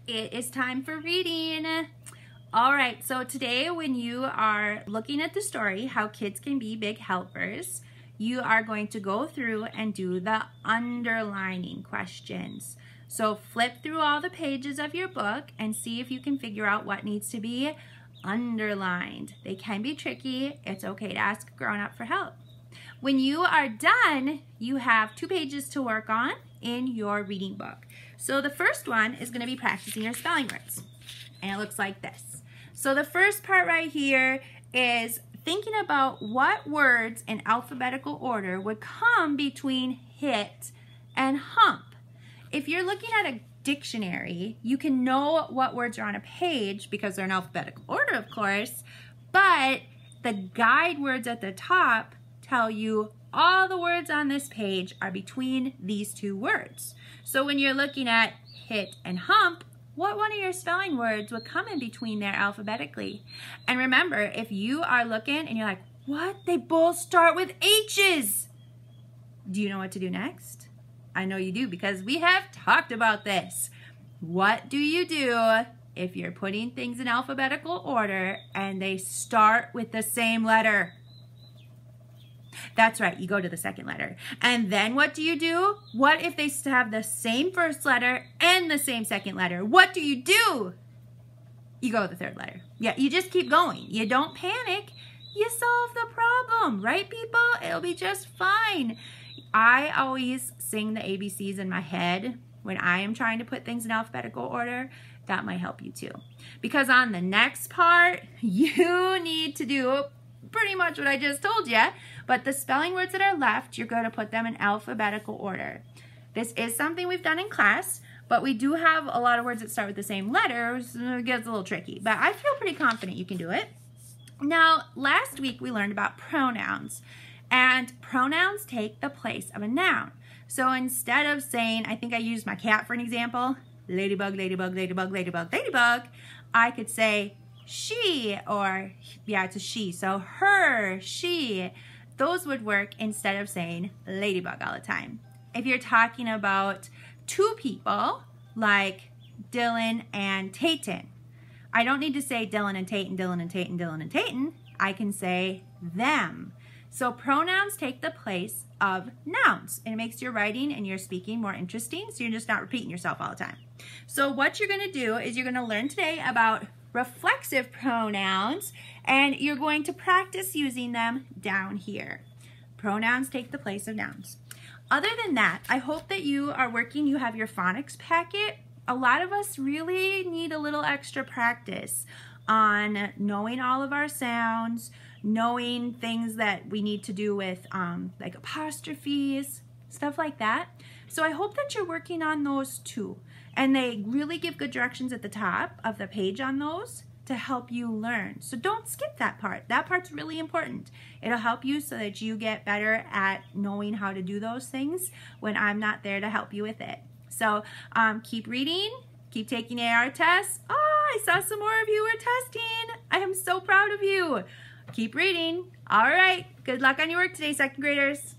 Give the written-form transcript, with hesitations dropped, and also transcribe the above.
It is time for reading. All right, so today when you are looking at the story, How Kids Can Be Big Helpers, you are going to go through and do the underlining questions. So flip through all the pages of your book and see if you can figure out what needs to be underlined. They can be tricky. It's okay to ask a grown-up for help. When you are done, you have 2 pages to work on in your reading book. So the first one is going to be practicing your spelling words. And it looks like this. So the first part right here is thinking about what words in alphabetical order would come between hit and hump. If you're looking at a dictionary, you can know what words are on a page because they're in alphabetical order, of course, but the guide words at the top tell you all the words on this page are between these 2 words. So when you're looking at hit and hump, what one of your spelling words would come in between there alphabetically? And remember, if you are looking and you're like, what? They both start with H's. Do you know what to do next? I know you do because we have talked about this. What do you do if you're putting things in alphabetical order and they start with the same letter? That's right, you go to the second letter. And then what do you do? What if they have the same first letter and the same second letter? What do? You go to the third letter. Yeah, you just keep going. You don't panic. You solve the problem, right, people? It'll be just fine. I always sing the ABCs in my head when I am trying to put things in alphabetical order. That might help you too. Because on the next part, you need to do pretty much what I just told you, but the spelling words that are left, you're going to put them in alphabetical order. This is something we've done in class, but we do have a lot of words that start with the same letters, so it gets a little tricky, but I feel pretty confident you can do it. Now, last week we learned about pronouns, and pronouns take the place of a noun. So instead of saying, I think I used my cat for an example, ladybug, ladybug, ladybug, ladybug, ladybug, I could say she, or yeah, it's a she, so her, she. Those would work instead of saying ladybug all the time. If you're talking about 2 people, like Dylan and Tayton, I don't need to say Dylan and Tayton, Dylan and Tayton, Dylan and Tayton. I can say them. So pronouns take the place of nouns, and it makes your writing and your speaking more interesting, so you're just not repeating yourself all the time. So what you're going to do is you're going to learn today about reflexive pronouns, and you're going to practice using them down here. Pronouns take the place of nouns. Other than that, I hope that you are working, you have your phonics packet. A lot of us really need a little extra practice on knowing all of our sounds, knowing things that we need to do with like apostrophes, stuff like that. So I hope that you're working on those too. And they really give good directions at the top of the page on those to help you learn. So don't skip that part. That part's really important. It'll help you so that you get better at knowing how to do those things when I'm not there to help you with it. So keep reading, keep taking AR tests. Oh, I saw some more of you were testing. I am so proud of you. Keep reading. All right, good luck on your work today, 2nd graders.